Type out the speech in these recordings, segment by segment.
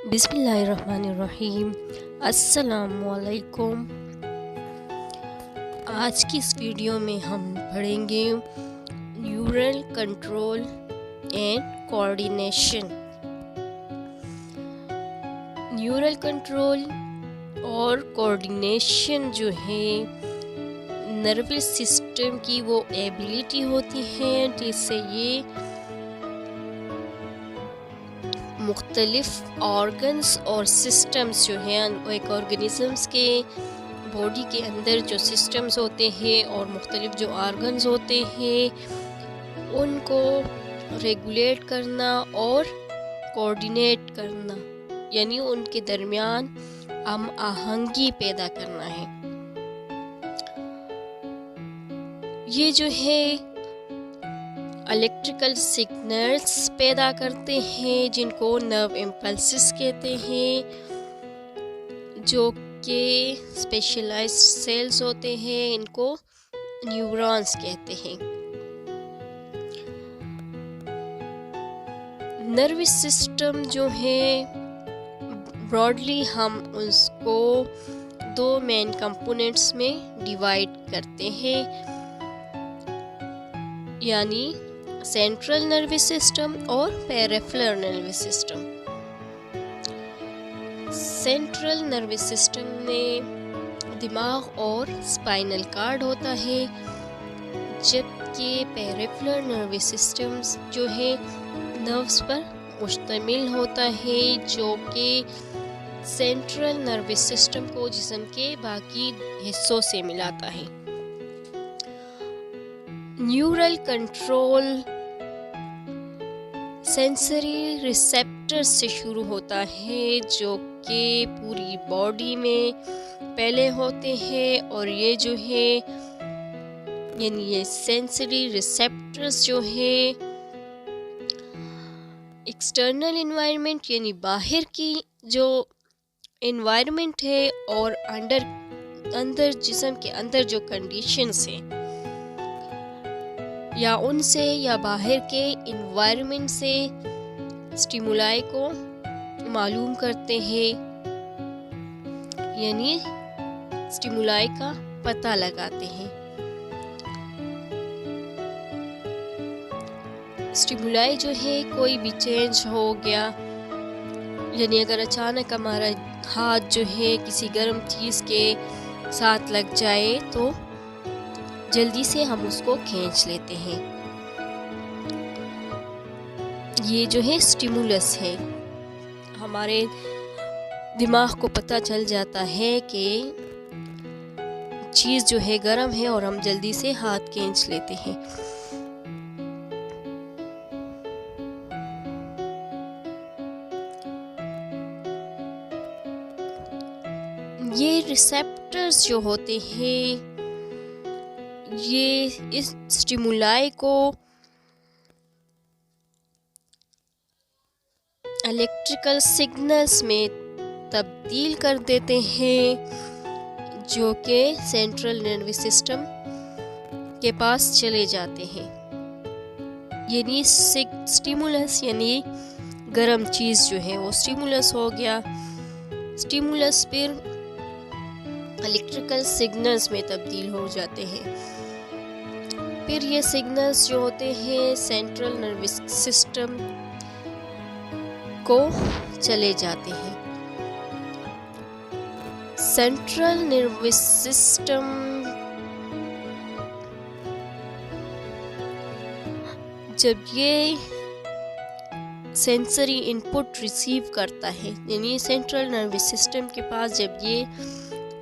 बिस्मिल्लाहिर्रहमानिर्रहीम। अस्सलामुअलैकुम। आज की इस वीडियो में हम पढ़ेंगे neural control and coordination. Neural control और कोऑर्डिनेशन जो है नर्वस सिस्टम की वो एबिलिटी होती है जिससे ये मुख्तलिफ ऑर्गन्स और सिस्टम्स जो हैं एक ऑर्गेनिज़म्स के बॉडी के अंदर जो सिस्टम्स होते हैं और मुख्तलिफ जो ऑर्गन्स होते हैं उनको रेगुलेट करना और कोऑर्डिनेट करना, यानी उनके दरमियान हम आहंगी पैदा करना है। ये जो है इलेक्ट्रिकल सिग्नल्स पैदा करते हैं जिनको नर्व इम्पल्सेस कहते हैं, जो कि स्पेशलाइज्ड सेल्स होते हैं, इनको न्यूरॉन्स कहते हैं। नर्वस सिस्टम जो है ब्रॉडली हम उसको दो मेन कंपोनेंट्स में डिवाइड करते हैं, यानी सेंट्रल नर्वस सिस्टम और peripheral nervous system. Central nervous system में दिमाग और स्पाइनल कार्ड होता है, जबकि पेरिफेरल नर्वस सिस्टम जो है नर्व्स पर मुश्तमिल होता है, जो कि सेंट्रल नर्वस सिस्टम को जिस्म के बाकी हिस्सों से मिलाता है। न्यूरल कंट्रोल सेंसरी रिसेप्टर से शुरू होता है, जो कि पूरी बॉडी में पहले होते हैं, और ये जो है यानी ये सेंसरी रिसेप्टर्स जो है एक्सटर्नल एनवायरनमेंट यानी बाहर की जो एनवायरनमेंट है और अंदर जिस्म के अंदर जो कंडीशंस हैं या उनसे या बाहर के इन्वायरमेंट से स्टिमुलाई को मालूम करते हैं, यानी स्टिमुलाई का पता लगाते हैं। स्टिमुलाई जो है कोई भी चेंज हो गया, यानी अगर अचानक हमारा हाथ जो है किसी गर्म चीज़ के साथ लग जाए तो जल्दी से हम उसको खींच लेते हैं। ये जो है स्टिमुलस है, हमारे दिमाग को पता चल जाता है कि चीज़ जो है गर्म है और हम जल्दी से हाथ खींच लेते हैं। ये रिसेप्टर्स जो होते हैं ये इस स्टिमुलाई को इलेक्ट्रिकल सिग्नल्स में तब्दील कर देते हैं, जो कि सेंट्रल नर्वस सिस्टम के पास चले जाते हैं। यानी स्टिमुलस यानी गर्म चीज़ जो है वो स्टिमुलस हो गया। स्टिमुलस फिर इलेक्ट्रिकल सिग्नल्स में तब्दील हो जाते हैं। फिर ये सिग्नल्स जो होते हैं सेंट्रल नर्वस सिस्टम को चले जाते हैं। सेंट्रल नर्वस सिस्टम जब ये सेंसरी इनपुट रिसीव करता है, यानी सेंट्रल नर्वस सिस्टम के पास जब ये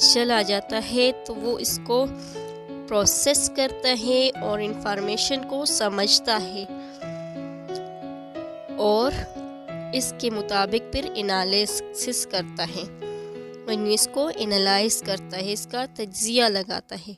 चला जाता है तो वो इसको प्रोसेस करता है और इंफॉर्मेशन को समझता है और इसके मुताबिक फिर एनालिसिस करता है, यानी इसको एनालाइज करता है, इसका तज्जिया लगाता है।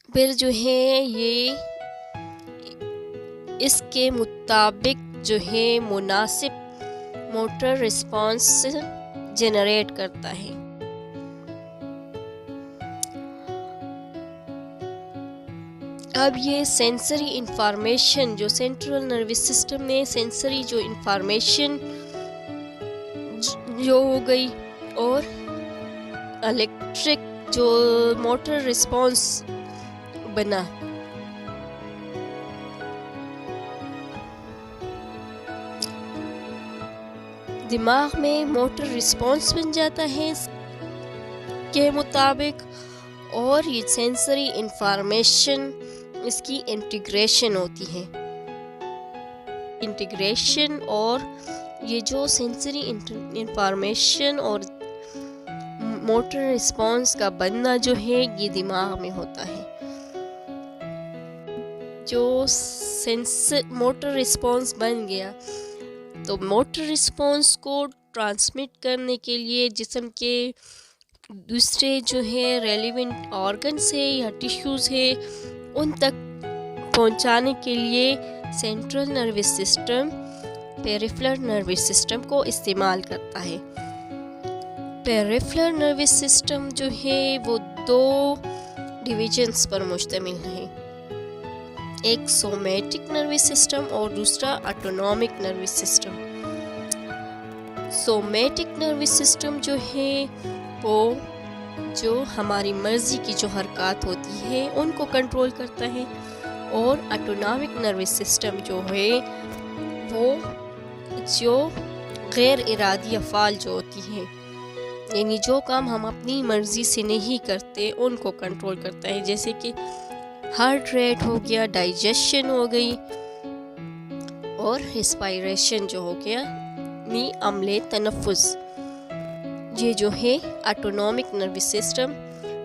फिर जो है ये इसके मुताबिक जो है मुनासिब मोटर रिस्पॉन्स जनरेट करता है। अब ये सेंसरी इंफॉर्मेशन जो सेंट्रल नर्वस सिस्टम ने सेंसरी जो इंफॉर्मेशन जो हो गई और इलेक्ट्रिक जो मोटर रिस्पॉन्स बना, दिमाग में मोटर रिस्पॉन्स बन जाता है के मुताबिक, और ये सेंसरी इंफॉर्मेशन इसकी इंटीग्रेशन होती है। इंटीग्रेशन और ये जो सेंसरी इंफॉर्मेशन और मोटर रिस्पॉन्स का बनना जो है ये दिमाग में होता है। जो मोटर रिस्पॉन्स बन गया तो मोटर रिस्पॉन्स को ट्रांसमिट करने के लिए जिस्म के दूसरे जो है रेलिवेंट ऑर्गन्स है या टिश्यूज़ है उन तक पहुंचाने के लिए central nervous system peripheral nervous system को इस्तेमाल करता है। पेरिफेरल नर्वस सिस्टम जो है वो दो डिविजन्स पर मुश्तमिल है, एक सोमैटिक नर्वस सिस्टम और दूसरा autonomic nervous system. Somatic nervous system जो है वो जो हमारी मर्जी की जो हरकत होती है उनको कंट्रोल करता है, और ऑटोनॉमिक नर्वस सिस्टम जो है वो जो गैर इरादी अफ़ाल जो होती हैं, यानी जो काम हम अपनी मर्ज़ी से नहीं करते उनको कंट्रोल करता है, जैसे कि हार्ट रेट हो गया, डाइजेशन हो गई और रेस्पिरेशन जो हो गया नी अमले तनफ़ुस। ये जो है ऑटोनॉमिक नर्वस सिस्टम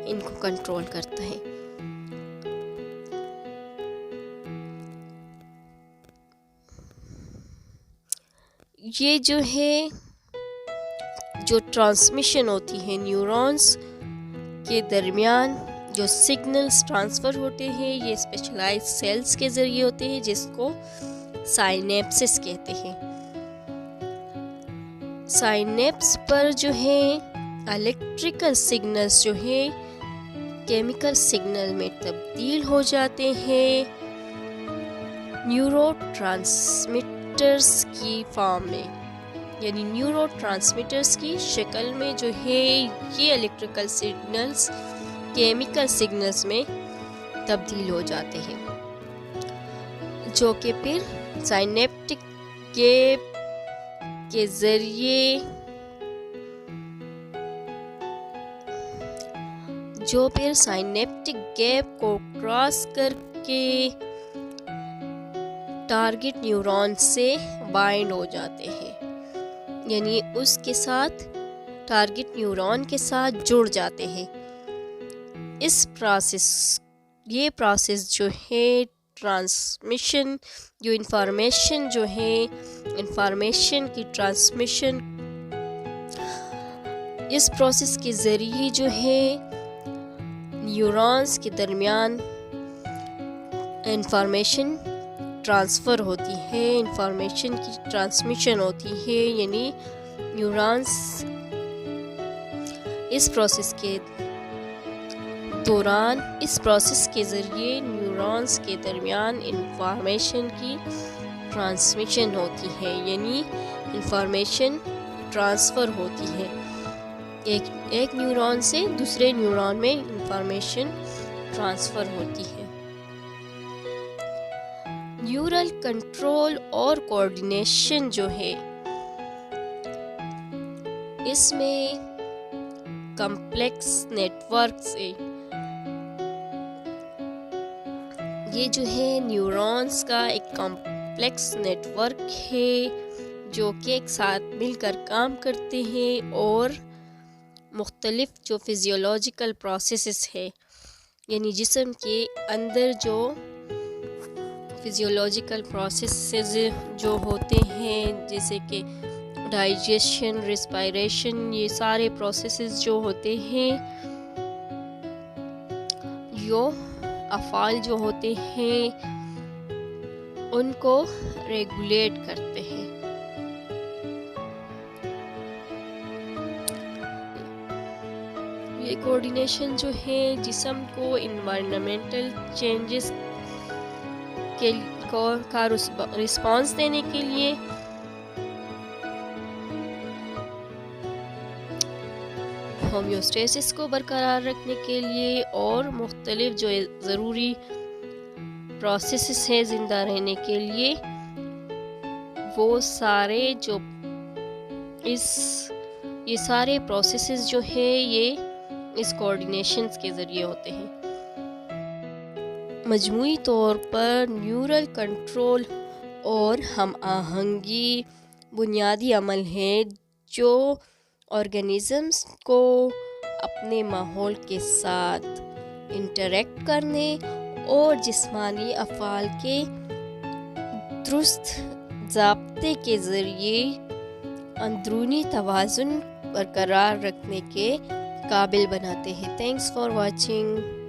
इनको कंट्रोल करता है। ये जो है जो ट्रांसमिशन होती है न्यूरॉन्स के दरमियान जो सिग्नल्स ट्रांसफ़र होते हैं ये स्पेशलाइज्ड सेल्स के ज़रिए होते हैं जिसको साइनेप्सिस कहते हैं। साइनेप्स पर जो है इलेक्ट्रिकल सिग्नल्स जो है केमिकल सिग्नल में तब्दील हो जाते हैं न्यूरोट्रांसमीटर्स की फॉर्म में, यानी न्यूरोट्रांसमीटर्स की शक्ल में जो है ये इलेक्ट्रिकल सिग्नल्स केमिकल सिग्नल्स में तब्दील हो जाते हैं, जो कि फिर साइनेप्टिक गैप के ज़रिए को क्रॉस करके टारगेट न्यूरॉन से बाइंड हो जाते हैं, यानी उसके साथ टारगेट न्यूरॉन के साथ जुड़ जाते हैं। ये प्रोसेस जो है ट्रांसमिशन जो इंफॉर्मेशन जो है इंफॉर्मेशन की ट्रांसमिशन इस प्रोसेस के ज़रिए जो है न्यूरॉन्स के दरमियान इंफॉर्मेशन ट्रांसफ़र होती है, इंफॉर्मेशन की ट्रांसमिशन होती है, यानी न्यूरॉन्स इस प्रोसेस के ज़रिए न्यूरॉन्स के दरमियान इंफॉर्मेशन की ट्रांसमिशन होती है, यानी इंफॉर्मेशन ट्रांसफ़र होती है एक न्यूरॉन से दूसरे न्यूरॉन में इंफॉर्मेशन ट्रांसफ़र होती है। न्यूरल कंट्रोल और कोऑर्डिनेशन जो है इसमें कॉम्प्लेक्स नेटवर्क से ये जो है न्यूरॉन्स का एक कॉम्प्लेक्स नेटवर्क है जो कि एक साथ मिलकर काम करते हैं और मुख्तलिफ जो फिजियोलॉजिकल प्रोसेसेस है, यानी जिस्म के अंदर जो फिजियोलॉजिकल प्रोसेसेस जो होते हैं जैसे कि डाइजेशन, रेस्पिरेशन, ये सारे प्रोसेसेस जो होते हैं यो अफ़ाल जो होते हैं उनको रेगुलेट करते हैं। ये कोऑर्डिनेशन जो है जिस्म को इन्वायरमेंटल चेंजेस के का रिस्पॉन्स देने के लिए होम्योस्टेसिस को बरकरार रखने के लिए और मुख्तलिफ जो ज़रूरी प्रोसेसेस हैं ज़िंदा रहने के लिए, वो सारे जो ये सारे प्रोसेसेस जो है ये इस कोऑर्डिनेशंस के ज़रिए होते हैं। मजमूई तौर पर न्यूरल कंट्रोल और हम आहंगी बुनियादी अमल हैं जो ऑर्गेनिज़म्स को अपने माहौल के साथ इंटरेक्ट करने और जिस्मानी अफ़आल के दुरुस्त ज़ाब्ते के ज़रिए अंदरूनी तवाज़ुन बरकरार रखने के काबिल बनाते हैं। Thanks for watching.